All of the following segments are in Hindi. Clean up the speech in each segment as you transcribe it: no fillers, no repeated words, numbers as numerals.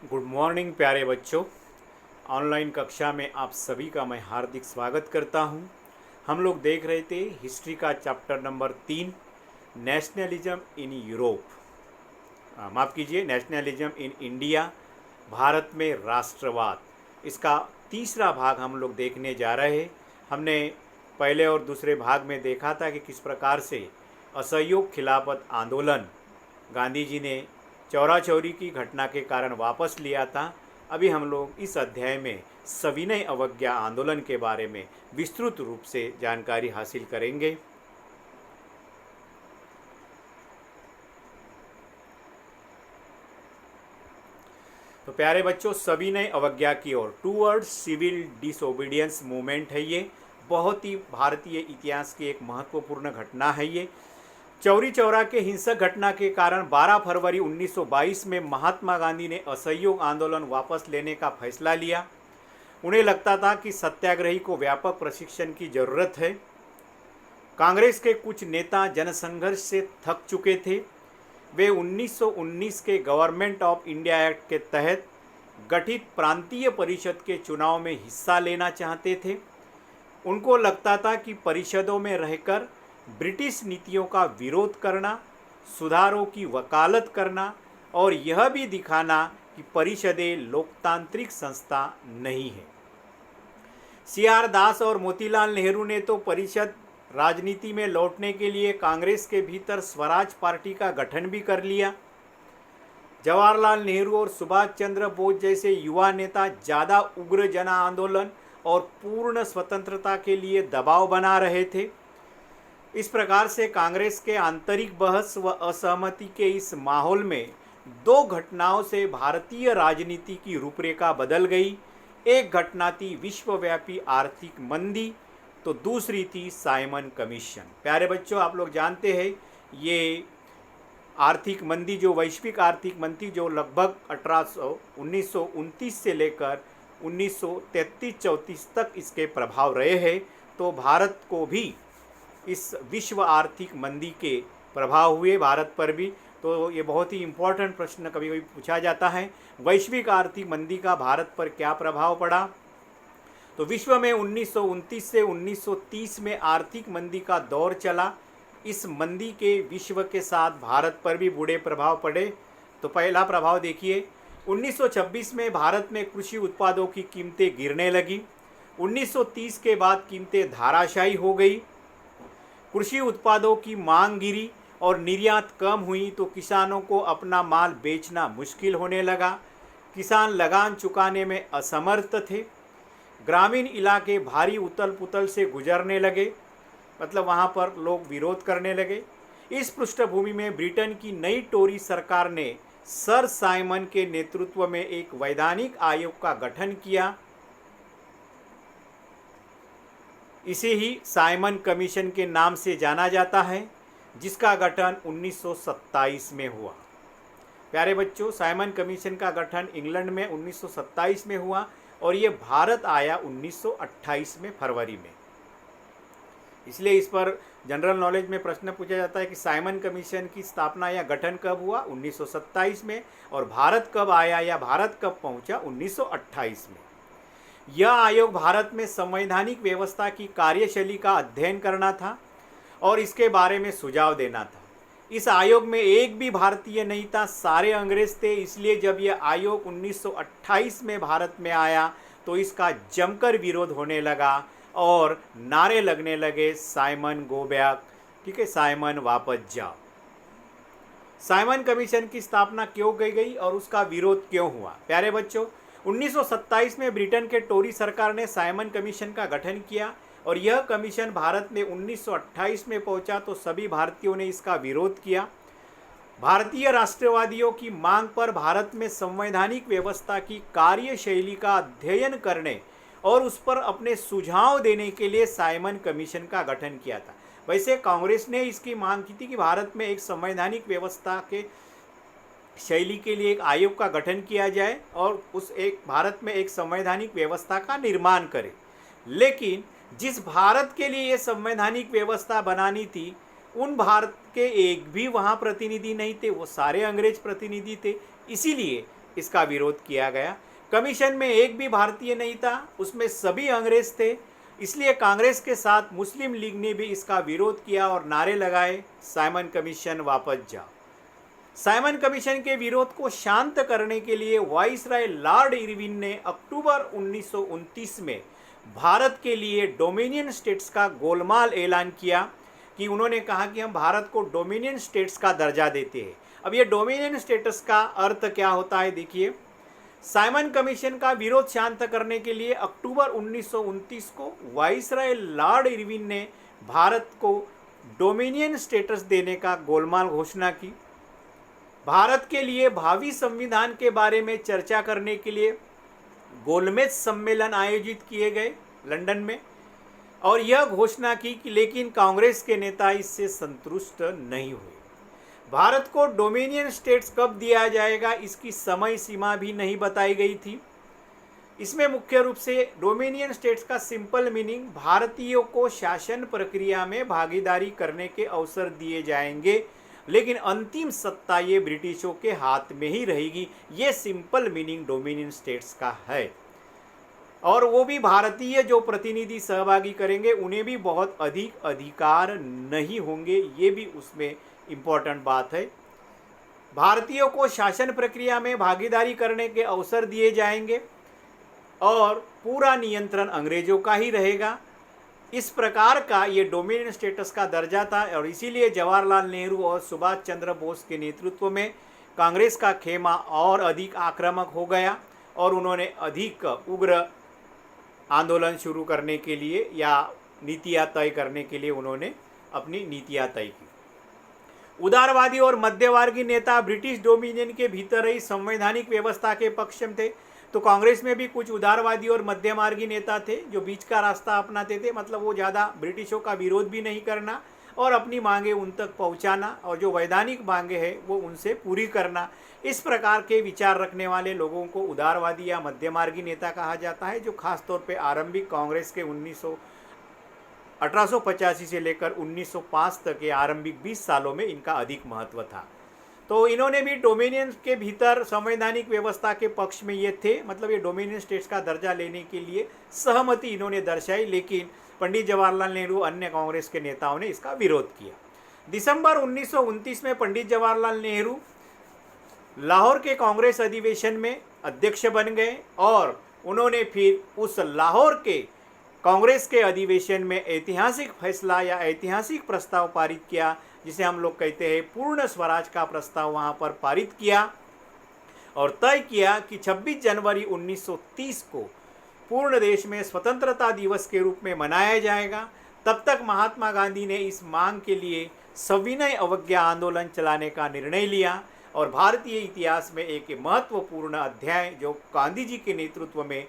गुड मॉर्निंग प्यारे बच्चों। ऑनलाइन कक्षा में आप सभी का मैं हार्दिक स्वागत करता हूं। हम लोग देख रहे थे हिस्ट्री का chapter number 3, nationalism in Europe, माफ़ कीजिए, नेशनलिज्म इन इंडिया, भारत में राष्ट्रवाद। इसका तीसरा भाग हम लोग देखने जा रहे हैं। हमने पहले और दूसरे भाग में देखा था कि किस प्रकार से असहयोग खिलाफत आंदोलन गांधी जी ने चौरा चौरी की घटना के कारण वापस लिया था। अभी हम लोग इस अध्याय में सविनय अवज्ञा आंदोलन के बारे में विस्तृत रूप से जानकारी हासिल करेंगे। तो प्यारे बच्चों, सविनय अवज्ञा की ओर, टूवर्ड्स सिविल डिसोबीडियंस मूवमेंट है ये। बहुत ही भारतीय इतिहास की एक महत्वपूर्ण घटना है ये। चौरी चौरा के हिंसक घटना के कारण 12 फरवरी 1922 में महात्मा गांधी ने असहयोग आंदोलन वापस लेने का फैसला लिया। उन्हें लगता था कि सत्याग्रही को व्यापक प्रशिक्षण की जरूरत है। कांग्रेस के कुछ नेता जनसंघर्ष से थक चुके थे। वे 1919 के गवर्नमेंट ऑफ इंडिया एक्ट के तहत गठित प्रांतीय परिषद के चुनाव में हिस्सा लेना चाहते थे। उनको लगता था कि परिषदों में रहकर ब्रिटिश नीतियों का विरोध करना, सुधारों की वकालत करना और यह भी दिखाना कि परिषदें लोकतांत्रिक संस्था नहीं है। CR दास और मोतीलाल नेहरू ने तो परिषद राजनीति में लौटने के लिए कांग्रेस के भीतर स्वराज पार्टी का गठन भी कर लिया। जवाहरलाल नेहरू और सुभाष चंद्र बोस जैसे युवा नेता ज़्यादा उग्र जन आंदोलन और पूर्ण स्वतंत्रता के लिए दबाव बना रहे थे। इस प्रकार से कांग्रेस के आंतरिक बहस व असहमति के इस माहौल में दो घटनाओं से भारतीय राजनीति की रूपरेखा बदल गई। एक घटना थी विश्वव्यापी आर्थिक मंदी, तो दूसरी थी साइमन कमीशन। प्यारे बच्चों, आप लोग जानते हैं ये आर्थिक मंदी, जो वैश्विक आर्थिक मंदी, जो लगभग 1929 से लेकर 1933-34 तक इसके प्रभाव रहे हैं। तो भारत को भी इस विश्व आर्थिक मंदी के प्रभाव हुए, भारत पर भी। तो ये बहुत ही इम्पोर्टेंट प्रश्न कभी कभी पूछा जाता है, वैश्विक आर्थिक मंदी का भारत पर क्या प्रभाव पड़ा। तो विश्व में 1929 से 1930 में आर्थिक मंदी का दौर चला। इस मंदी के विश्व के साथ भारत पर भी बुरे प्रभाव पड़े। तो पहला प्रभाव देखिए, 1926 में भारत में कृषि उत्पादों की कीमतें गिरने लगी। 1930 के बाद कीमतें धाराशायी हो गई। कृषि उत्पादों की मांग गिरी और निर्यात कम हुई, तो किसानों को अपना माल बेचना मुश्किल होने लगा। किसान लगान चुकाने में असमर्थ थे। ग्रामीण इलाके भारी उथल पुथल से गुजरने लगे, मतलब वहाँ पर लोग विरोध करने लगे। इस पृष्ठभूमि में ब्रिटेन की नई टोरी सरकार ने सर साइमन के नेतृत्व में एक वैधानिक आयोग का गठन किया। इसे ही साइमन कमीशन के नाम से जाना जाता है, जिसका गठन 1927 में हुआ। प्यारे बच्चों, साइमन कमीशन का गठन इंग्लैंड में 1927 में हुआ और ये भारत आया 1928 में, फरवरी में। इसलिए इस पर जनरल नॉलेज में प्रश्न पूछा जाता है कि साइमन कमीशन की स्थापना या गठन कब हुआ, 1927 में, और भारत कब आया या भारत कब पहुंचा, 1928 में। यह आयोग भारत में संवैधानिक व्यवस्था की कार्यशैली का अध्ययन करना था और इसके बारे में सुझाव देना था। इस आयोग में एक भी भारतीय नहीं था, सारे अंग्रेज थे। इसलिए जब यह आयोग 1928 में भारत में आया तो इसका जमकर विरोध होने लगा और नारे लगने लगे, साइमन गो बैक, ठीक है, साइमन वापस जाओ। साइमन कमीशन की स्थापना क्यों की गई और उसका विरोध क्यों हुआ? प्यारे बच्चों, 1927 में ब्रिटेन के टोरी सरकार ने साइमन कमीशन का गठन किया और यह कमीशन भारत में 1928 में पहुंचा तो सभी भारतीयों ने इसका विरोध किया। भारतीय राष्ट्रवादियों की मांग पर भारत में संवैधानिक व्यवस्था की कार्यशैली का अध्ययन करने और उस पर अपने सुझाव देने के लिए साइमन कमीशन का गठन किया था। वैसे कांग्रेस ने इसकी मांग की थी कि भारत में एक संवैधानिक व्यवस्था के शैली के लिए एक आयोग का गठन किया जाए और भारत में एक संवैधानिक व्यवस्था का निर्माण करे। लेकिन जिस भारत के लिए ये संवैधानिक व्यवस्था बनानी थी, उन भारत के एक भी वहाँ प्रतिनिधि नहीं थे, वो सारे अंग्रेज प्रतिनिधि थे। इसीलिए इसका विरोध किया गया। कमीशन में एक भी भारतीय नहीं था, उसमें सभी अंग्रेज थे। इसलिए कांग्रेस के साथ मुस्लिम लीग ने भी इसका विरोध किया और नारे लगाए, साइमन कमीशन वापस जाओ। साइमन कमीशन के विरोध को शांत करने के लिए वाइसराय लॉर्ड इरविन ने अक्टूबर 1929 में भारत के लिए डोमिनियन स्टेट्स का गोलमाल ऐलान किया कि उन्होंने कहा कि हम भारत को डोमिनियन स्टेट्स का दर्जा देते हैं। अब ये डोमिनियन स्टेटस का अर्थ क्या होता है, देखिए। साइमन कमीशन का विरोध शांत करने के लिए अक्टूबर 1929 को वाइसराय लॉर्ड इरविन ने भारत को डोमिनियन स्टेटस देने का गोलमाल घोषणा की। भारत के लिए भावी संविधान के बारे में चर्चा करने के लिए गोलमेज सम्मेलन आयोजित किए गए लंदन में, और यह घोषणा की कि लेकिन कांग्रेस के नेता इससे संतुष्ट नहीं हुए। भारत को डोमिनियन स्टेट्स कब दिया जाएगा, इसकी समय सीमा भी नहीं बताई गई थी। इसमें मुख्य रूप से डोमिनियन स्टेट्स का सिंपल मीनिंग भारतीयों को शासन प्रक्रिया में भागीदारी करने के अवसर दिए जाएंगे, लेकिन अंतिम सत्ता ये ब्रिटिशों के हाथ में ही रहेगी। ये सिंपल मीनिंग डोमिनियन स्टेट्स का है। और वो भी भारतीय जो प्रतिनिधि सहभागी करेंगे उन्हें भी बहुत अधिक अधिकार नहीं होंगे, ये भी उसमें इम्पोर्टेंट बात है। भारतीयों को शासन प्रक्रिया में भागीदारी करने के अवसर दिए जाएंगे और पूरा नियंत्रण अंग्रेजों का ही रहेगा। इस प्रकार का ये डोमिनियन स्टेटस का दर्जा था, और इसीलिए जवाहरलाल नेहरू और सुभाष चंद्र बोस के नेतृत्व में कांग्रेस का खेमा और अधिक आक्रामक हो गया और उन्होंने अधिक उग्र आंदोलन शुरू करने के लिए या नीतियाँ तय करने के लिए उन्होंने अपनी नीतियाँ तय की। उदारवादी और मध्यवर्गीय नेता ब्रिटिश डोमिनियन के भीतर ही संवैधानिक व्यवस्था के पक्ष में थे, तो कांग्रेस में भी कुछ उदारवादी और मध्यमार्गी नेता थे जो बीच का रास्ता अपनाते थे। मतलब वो ज़्यादा ब्रिटिशों का विरोध भी नहीं करना और अपनी मांगे उन तक पहुंचाना, और जो वैधानिक मांगे हैं वो उनसे पूरी करना। इस प्रकार के विचार रखने वाले लोगों को उदारवादी या मध्यमार्गी नेता कहा जाता है, जो खासतौर पे आरंभिक कांग्रेस के 1885 से लेकर 1905 तक के आरंभिक 20 सालों में इनका अधिक महत्व था। तो इन्होंने भी डोमिनियन के भीतर संवैधानिक व्यवस्था के पक्ष में ये थे, मतलब ये डोमिनियन स्टेट्स का दर्जा लेने के लिए सहमति इन्होंने दर्शाई, लेकिन पंडित जवाहरलाल नेहरू अन्य कांग्रेस के नेताओं ने इसका विरोध किया। दिसंबर 1929 में पंडित जवाहरलाल नेहरू लाहौर के कांग्रेस अधिवेशन में अध्यक्ष बन गए और उन्होंने फिर उस लाहौर के कांग्रेस के अधिवेशन में ऐतिहासिक फैसला या ऐतिहासिक प्रस्ताव पारित किया, जिसे हम लोग कहते हैं पूर्ण स्वराज का प्रस्ताव वहां पर पारित किया और तय किया कि 26 जनवरी 1930 को पूर्ण देश में स्वतंत्रता दिवस के रूप में मनाया जाएगा। तब तक महात्मा गांधी ने इस मांग के लिए सविनय अवज्ञा आंदोलन चलाने का निर्णय लिया और भारतीय इतिहास में एक महत्वपूर्ण अध्याय जो गांधी जी के नेतृत्व में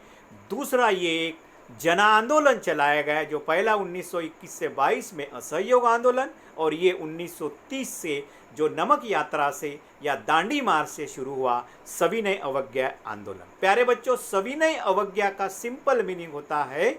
दूसरा ये एक जन आंदोलन चलाया गया, जो पहला 1921 से 22 में असहयोग आंदोलन और ये 1930 से जो नमक यात्रा से या दांडी मार्च से शुरू हुआ सविनय अवज्ञा आंदोलन। प्यारे बच्चों, सविनय अवज्ञा का सिंपल मीनिंग होता है,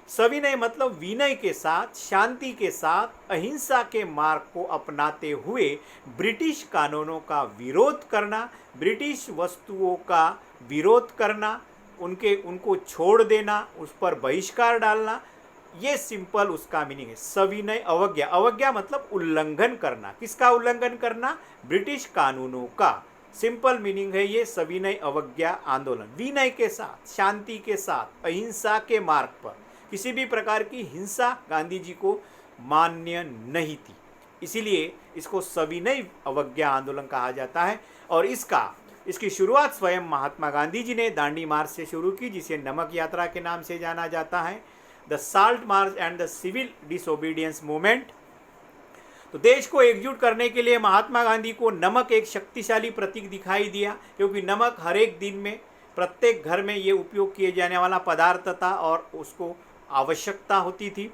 सविनय मतलब विनय के साथ, शांति के साथ, अहिंसा के मार्ग को अपनाते हुए ब्रिटिश कानूनों का विरोध करना, ब्रिटिश वस्तुओं का विरोध करना, उनको छोड़ देना, उस पर बहिष्कार डालना, ये सिंपल उसका मीनिंग है सविनय अवज्ञा। अवज्ञा मतलब उल्लंघन करना। किसका उल्लंघन करना? ब्रिटिश कानूनों का। सिंपल मीनिंग है ये सविनय अवज्ञा आंदोलन। विनय के साथ, शांति के साथ, अहिंसा के मार्ग पर, किसी भी प्रकार की हिंसा गांधी जी को मान्य नहीं थी, इसीलिए इसको सविनय अवज्ञा आंदोलन कहा जाता है। और इसकी शुरुआत स्वयं महात्मा गांधी जी ने दांडी मार्च से शुरू की, जिसे नमक यात्रा के नाम से जाना जाता है, the salt march and the civil disobedience movement. तो देश को एकजुट करने के लिए महात्मा गांधी को नमक एक शक्तिशाली प्रतीक दिखाई दिया, क्योंकि नमक हर एक दिन में प्रत्येक घर में ये उपयोग किए जाने वाला पदार्थ था और उसको आवश्यकता होती थी।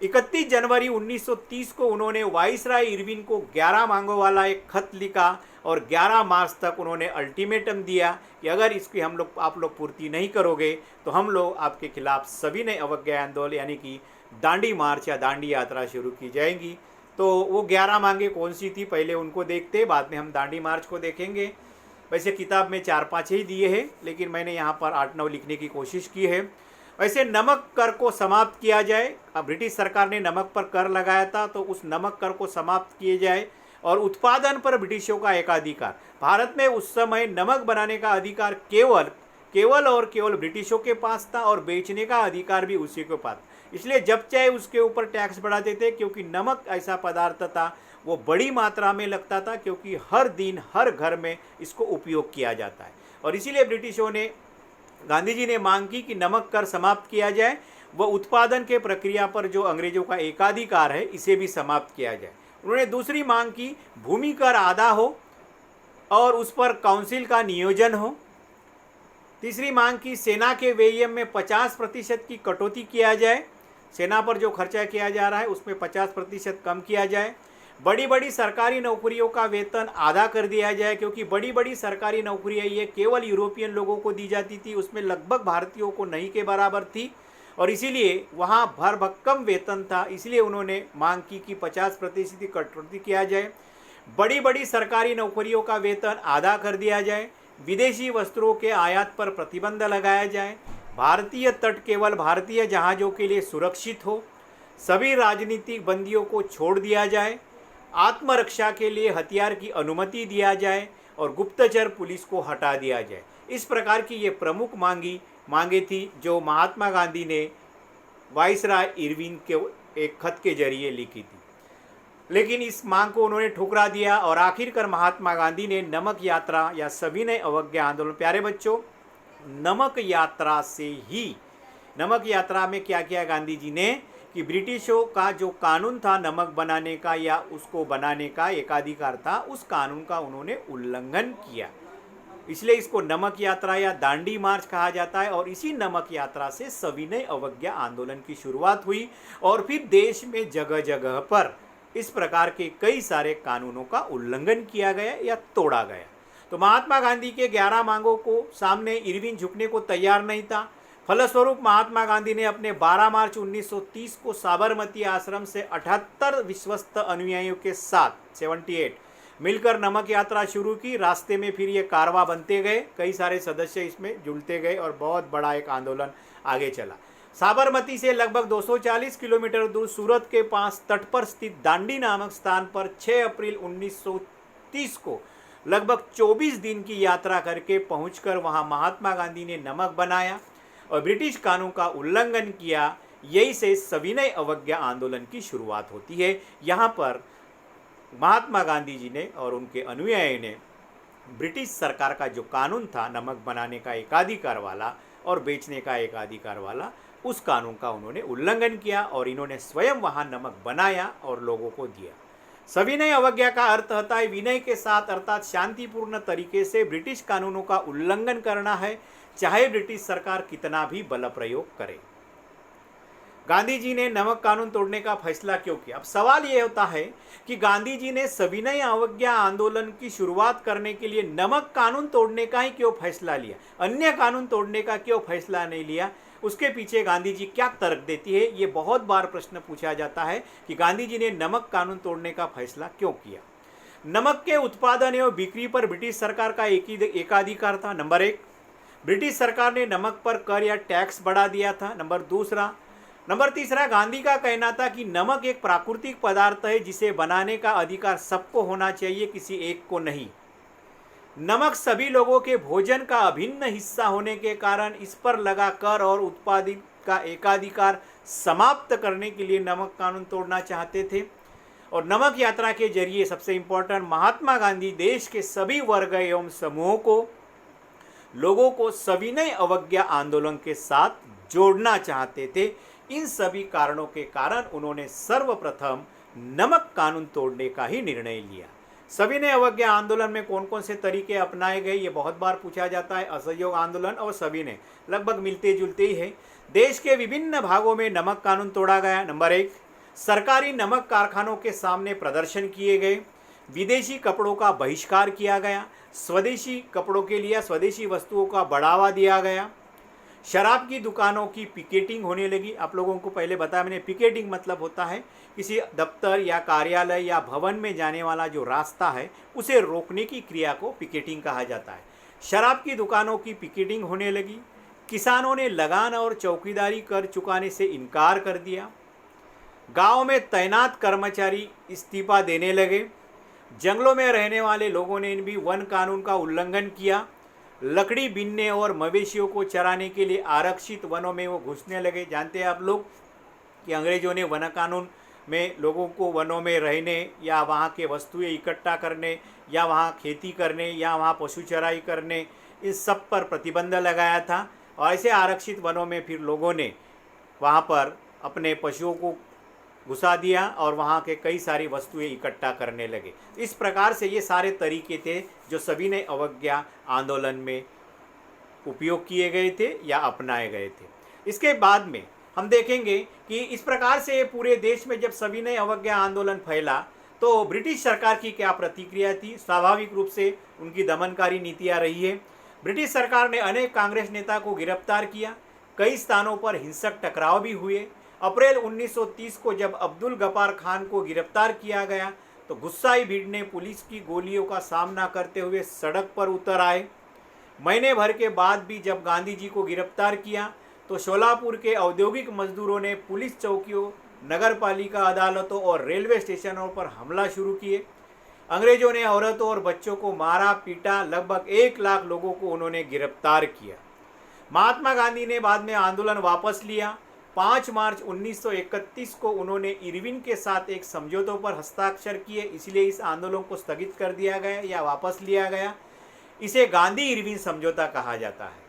31 जनवरी 1930 को उन्होंने वाइसराय इरविन को 11 मांगों वाला एक खत लिखा और 11 मार्च तक उन्होंने अल्टीमेटम दिया कि अगर इसकी आप लोग पूर्ति नहीं करोगे तो हम लोग आपके खिलाफ सविनय अवज्ञा आंदोलन यानी कि दांडी मार्च या दांडी यात्रा शुरू की जाएंगी। तो वो 11 मांगे कौन सी थी, पहले उनको देखते, बाद में हम दांडी मार्च को देखेंगे। वैसे किताब में 4-5 ही दिए हैं, लेकिन मैंने यहाँ पर 8-9 लिखने की कोशिश की है। वैसे नमक कर को समाप्त किया जाए। अब ब्रिटिश सरकार ने नमक पर कर लगाया था, तो उस नमक कर को समाप्त किए जाए और उत्पादन पर ब्रिटिशों का एकाधिकार। भारत में उस समय नमक बनाने का अधिकार केवल ब्रिटिशों के पास था और बेचने का अधिकार भी उसी के पास। इसलिए जब चाहे उसके ऊपर टैक्स बढ़ाते थे, क्योंकि नमक ऐसा पदार्थ था वो बड़ी मात्रा में लगता था, क्योंकि हर दिन हर घर में इसको उपयोग किया जाता है। और इसीलिए ब्रिटिशों ने, गांधी जी ने मांग की कि नमक कर समाप्त किया जाए, वह उत्पादन के प्रक्रिया पर जो अंग्रेजों का एकाधिकार है इसे भी समाप्त किया जाए। उन्होंने दूसरी मांग की, भूमि कर आधा हो और उस पर काउंसिल का नियोजन हो। तीसरी मांग की, सेना के व्यय में 50% की कटौती किया जाए। सेना पर जो खर्चा किया जा रहा है उसमें 50% कम किया जाए। बड़ी बड़ी सरकारी नौकरियों का वेतन आधा कर दिया जाए, क्योंकि बड़ी बड़ी सरकारी नौकरियां ये केवल यूरोपियन लोगों को दी जाती थी, उसमें लगभग भारतीयों को नहीं के बराबर थी और इसीलिए वहाँ भरभक्कम वेतन था। इसलिए उन्होंने मांग की कि 50% की कटौती किया जाए। बड़ी बड़ी सरकारी नौकरियों का वेतन आधा कर दिया जाए। विदेशी वस्त्रों के आयात पर प्रतिबंध लगाया जाए। भारतीय तट केवल भारतीय जहाज़ों के लिए सुरक्षित हो। सभी राजनीतिक बंदियों को छोड़ दिया जाए। आत्मरक्षा के लिए हथियार की अनुमति दिया जाए और गुप्तचर पुलिस को हटा दिया जाए। इस प्रकार की ये प्रमुख मांगे थी जो महात्मा गांधी ने वाइसराय इरविन के एक खत के जरिए लिखी थी, लेकिन इस मांग को उन्होंने ठुकरा दिया और आखिरकार महात्मा गांधी ने नमक यात्रा या सविनय अवज्ञा आंदोलन। प्यारे बच्चों, नमक यात्रा में क्या किया गांधी जी ने कि ब्रिटिशों का जो कानून था नमक बनाने का या उसको बनाने का एकाधिकार था, उस कानून का उन्होंने उल्लंघन किया। इसलिए इसको नमक यात्रा या दांडी मार्च कहा जाता है और इसी नमक यात्रा से सविनय अवज्ञा आंदोलन की शुरुआत हुई और फिर देश में जगह जगह पर इस प्रकार के कई सारे कानूनों का उल्लंघन किया गया या तोड़ा गया। तो महात्मा गांधी के 11 मांगों को सामने इरविन झुकने को तैयार नहीं था। फलस्वरूप महात्मा गांधी ने अपने 12 मार्च 1930 को साबरमती आश्रम से 78 विश्वस्त अनुयायियों के साथ 78 मिलकर नमक यात्रा शुरू की। रास्ते में फिर ये कारवां बनते गए, कई सारे सदस्य इसमें जुड़ते गए और बहुत बड़ा एक आंदोलन आगे चला। साबरमती से लगभग 240 किलोमीटर दूर सूरत के पास तट पर स्थित दांडी नामक स्थान पर 6 अप्रैल 1930 को लगभग 24 दिन की यात्रा करके पहुंचकर वहां महात्मा गांधी ने नमक बनाया और ब्रिटिश कानून का उल्लंघन किया। यही से सविनय अवज्ञा आंदोलन की शुरुआत होती है। यहाँ पर महात्मा गांधी जी ने और उनके अनुयायी ने ब्रिटिश सरकार का जो कानून था नमक बनाने का एकाधिकार वाला और बेचने का एकाधिकार वाला, उस कानून का उन्होंने उल्लंघन किया और इन्होंने स्वयं वहाँ नमक बनाया और लोगों को दिया। सविनय अवज्ञा का अर्थ होता है विनय के साथ अर्थात शांतिपूर्ण तरीके से ब्रिटिश कानूनों का उल्लंघन करना है, चाहे ब्रिटिश सरकार कितना भी बल प्रयोग करे। गांधी जी ने नमक कानून तोड़ने का फैसला क्यों किया? अब सवाल यह होता है कि गांधी जी ने सविनय अवज्ञा आंदोलन की शुरुआत करने के लिए नमक कानून तोड़ने का ही क्यों फैसला लिया, अन्य कानून तोड़ने का क्यों फैसला नहीं लिया? उसके पीछे गांधी जी क्या तर्क देती है, ये बहुत बार प्रश्न पूछा जाता है कि गांधी जी ने नमक कानून तोड़ने का फैसला क्यों किया। नमक के उत्पादन एवं बिक्री पर ब्रिटिश सरकार का एकाधिकार था, नंबर 1। ब्रिटिश सरकार ने नमक पर कर या टैक्स बढ़ा दिया था, नंबर तीसरा, गांधी का कहना था कि नमक एक प्राकृतिक पदार्थ है जिसे बनाने का अधिकार सबको होना चाहिए, किसी एक को नहीं। नमक सभी लोगों के भोजन का अभिन्न हिस्सा होने के कारण इस पर लगा कर और उत्पादित का एकाधिकार समाप्त करने के लिए नमक कानून तोड़ना चाहते थे। और नमक यात्रा के जरिए सबसे इम्पोर्टेंट, महात्मा गांधी देश के सभी वर्ग एवं समूहों को, लोगों को सविनय अवज्ञा आंदोलन के साथ जोड़ना चाहते थे। इन सभी कारणों के कारण उन्होंने सर्वप्रथम नमक कानून तोड़ने का ही निर्णय लिया। सविनय अवज्ञा आंदोलन में कौन कौन से तरीके अपनाए गए, ये बहुत बार पूछा जाता है। असहयोग आंदोलन और सविनय लगभग मिलते जुलते ही है। देश के विभिन्न भागों में नमक कानून तोड़ा गया। नंबर 1, सरकारी नमक कारखानों के सामने प्रदर्शन किए गए। विदेशी कपड़ों का बहिष्कार किया गया। स्वदेशी कपड़ों के लिए स्वदेशी वस्तुओं का बढ़ावा दिया गया। शराब की दुकानों की पिकेटिंग होने लगी। आप लोगों को पहले बताया मैंने, पिकेटिंग मतलब होता है किसी दफ्तर या कार्यालय या भवन में जाने वाला जो रास्ता है उसे रोकने की क्रिया को पिकेटिंग कहा जाता है। शराब की दुकानों की पिकेटिंग होने लगी। किसानों ने लगान और चौकीदारी कर चुकाने से इनकार कर दिया। गांव में तैनात कर्मचारी इस्तीफा देने लगे। जंगलों में रहने वाले लोगों ने भी वन कानून का उल्लंघन किया। लकड़ी बीनने और मवेशियों को चराने के लिए आरक्षित वनों में वो घुसने लगे। जानते हैं आप लोग कि अंग्रेजों ने वन कानून में लोगों को वनों में रहने या वहाँ के वस्तुएं इकट्ठा करने या वहाँ खेती करने या वहाँ पशु चराई करने, इस सब पर प्रतिबंध लगाया था। और ऐसे आरक्षित वनों में फिर लोगों ने वहाँ पर अपने पशुओं को घुसा दिया और वहाँ के कई सारी वस्तुएं इकट्ठा करने लगे। इस प्रकार से ये सारे तरीके थे जो सविनय अवज्ञा आंदोलन में उपयोग किए गए थे या अपनाए गए थे। इसके बाद में हम देखेंगे कि इस प्रकार से पूरे देश में जब सविनय अवज्ञा आंदोलन फैला तो ब्रिटिश सरकार की क्या प्रतिक्रिया थी। स्वाभाविक रूप से उनकी दमनकारी नीतियाँ रही है। ब्रिटिश सरकार ने अनेक कांग्रेस नेता को गिरफ्तार किया। कई स्थानों पर हिंसक टकराव भी हुए। अप्रैल 1930 को जब अब्दुल गफ्फार खान को गिरफ्तार किया गया तो गुस्साई भीड़ ने पुलिस की गोलियों का सामना करते हुए सड़क पर उतर आए। महीने भर के बाद भी जब गांधी जी को गिरफ्तार किया तो शोलापुर के औद्योगिक मजदूरों ने पुलिस चौकियों, नगरपालिका अदालतों और रेलवे स्टेशनों पर हमला शुरू किए। अंग्रेजों ने औरतों और बच्चों को मारा पीटा। लगभग 1 लाख लोगों को उन्होंने गिरफ्तार किया। महात्मा गांधी ने बाद में आंदोलन वापस लिया। 5 मार्च 1931 को उन्होंने इरविन के साथ एक समझौतों पर हस्ताक्षर किए, इसलिए इस आंदोलन को स्थगित कर दिया गया या वापस लिया गया। इसे गांधी इरविन समझौता कहा जाता है।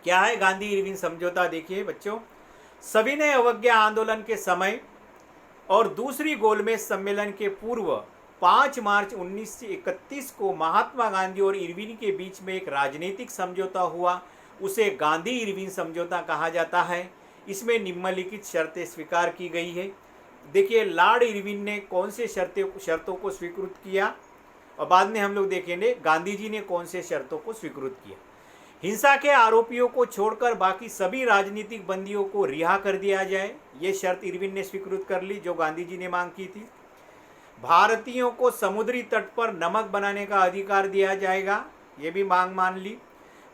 क्या है गांधी इरविन समझौता? देखिए बच्चों, सविनय अवज्ञा आंदोलन के समय और दूसरी गोलमेज सम्मेलन के पूर्व 5 मार्च 1931 को महात्मा गांधी और इरविन के बीच में एक राजनीतिक समझौता हुआ, उसे गांधी इरविन समझौता कहा जाता है। इसमें निम्नलिखित शर्तें स्वीकार की गई है। देखिए लॉर्ड इरविन ने कौन से शर्तों को स्वीकृत किया और बाद में हम लोग देखेंगे गांधी जी ने कौन से शर्तों को स्वीकृत किया। हिंसा के आरोपियों को छोड़कर बाकी सभी राजनीतिक बंदियों को रिहा कर दिया जाए, ये शर्त इरविन ने स्वीकृत कर ली जो गांधी जी ने मांग की थी। भारतीयों को समुद्री तट पर नमक बनाने का अधिकार दिया जाएगा, ये भी मांग मान ली।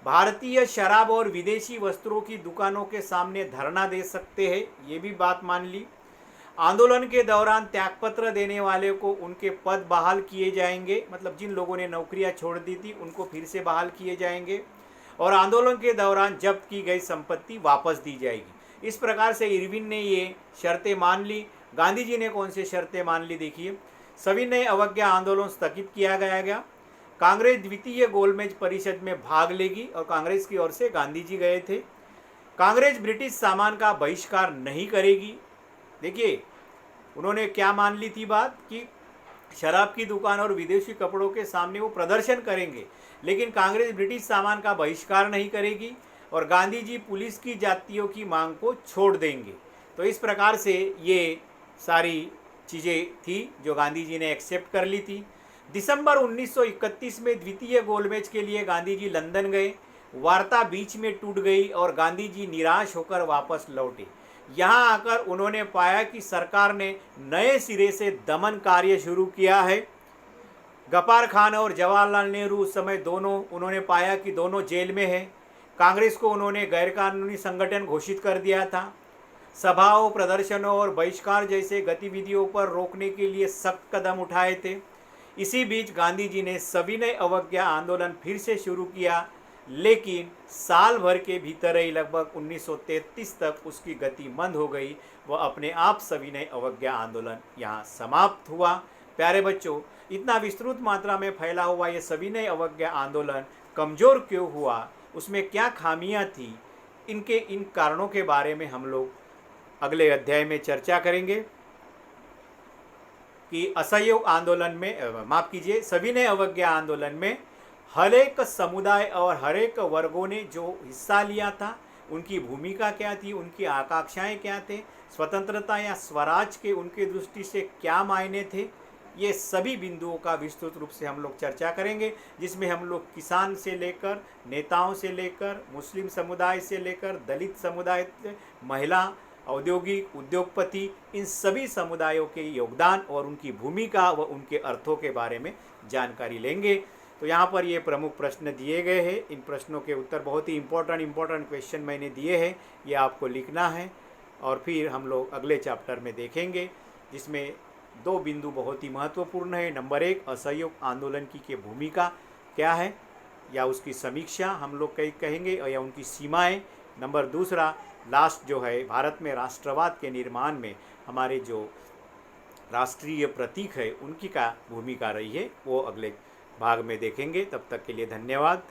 भारतीय शराब और विदेशी वस्त्रों की दुकानों के सामने धरना दे सकते हैं, ये भी बात मान ली। आंदोलन के दौरान त्यागपत्र देने वाले को उनके पद बहाल किए जाएंगे, मतलब जिन लोगों ने नौकरियां छोड़ दी थी उनको फिर से बहाल किए जाएंगे और आंदोलन के दौरान जब्त की गई संपत्ति वापस दी जाएगी। इस प्रकार से इरविन ने ये शर्तें मान ली। गांधी जी ने कौन से शर्तें मान ली? देखिए, सविनय अवज्ञा आंदोलन स्थगित किया गया। कांग्रेस द्वितीय गोलमेज परिषद में भाग लेगी और कांग्रेस की ओर से गांधी जी गए थे। कांग्रेस ब्रिटिश सामान का बहिष्कार नहीं करेगी। देखिए उन्होंने क्या मान ली थी बात कि शराब की दुकान और विदेशी कपड़ों के सामने वो प्रदर्शन करेंगे, लेकिन कांग्रेस ब्रिटिश सामान का बहिष्कार नहीं करेगी और गांधी जी पुलिस की जातियों की मांग को छोड़ देंगे। तो इस प्रकार से ये सारी चीज़ें थी जो गांधी जी ने एक्सेप्ट कर ली थी। दिसंबर 1931 में द्वितीय गोलमेज के लिए गांधी जी लंदन गए। वार्ता बीच में टूट गई और गांधी जी निराश होकर वापस लौटे। यहाँ आकर उन्होंने पाया कि सरकार ने नए सिरे से दमन कार्य शुरू किया है। गफ्फार खान और जवाहरलाल नेहरू उस समय दोनों, उन्होंने पाया कि दोनों जेल में हैं। कांग्रेस को उन्होंने गैरकानूनी संगठन घोषित कर दिया था। सभाओं, प्रदर्शनों और बहिष्कार जैसे गतिविधियों पर रोकने के लिए सख्त कदम उठाए थे। इसी बीच गांधी जी ने सविनय अवज्ञा आंदोलन फिर से शुरू किया, लेकिन साल भर के भीतर ही लगभग 1933 तक उसकी गति मंद हो गई। वह अपने आप सविनय अवज्ञा आंदोलन यहाँ समाप्त हुआ। प्यारे बच्चों, इतना विस्तृत मात्रा में फैला हुआ ये सविनय अवज्ञा आंदोलन कमज़ोर क्यों हुआ, उसमें क्या खामियां थी, इन कारणों के बारे में हम लोग अगले अध्याय में चर्चा करेंगे कि असहयोग आंदोलन में, माफ़ कीजिए, सविनय अवज्ञा आंदोलन में हर एक समुदाय और हर एक वर्गों ने जो हिस्सा लिया था उनकी भूमिका क्या थी, उनकी आकांक्षाएं क्या थे, स्वतंत्रता या स्वराज के उनके दृष्टि से क्या मायने थे, ये सभी बिंदुओं का विस्तृत रूप से हम लोग चर्चा करेंगे, जिसमें हम लोग किसान से लेकर, नेताओं से लेकर, मुस्लिम समुदाय से लेकर, दलित समुदाय, महिला, औद्योगिक, उद्योगपति, इन सभी समुदायों के योगदान और उनकी भूमिका व उनके अर्थों के बारे में जानकारी लेंगे। तो यहाँ पर ये प्रमुख प्रश्न दिए गए हैं। इन प्रश्नों के उत्तर बहुत ही इम्पोर्टेंट क्वेश्चन मैंने दिए हैं, ये आपको लिखना है और फिर हम लोग अगले चैप्टर में देखेंगे, जिसमें 2 बिंदु बहुत ही महत्वपूर्ण है। नंबर 1, असहयोग आंदोलन की भूमिका क्या है या उसकी समीक्षा हम लोग कहेंगे या उनकी सीमाएं। नंबर 2, लास्ट जो है, भारत में राष्ट्रवाद के निर्माण में हमारे जो राष्ट्रीय प्रतीक है उनकी क्या भूमिका रही है, वो अगले भाग में देखेंगे। तब तक के लिए धन्यवाद।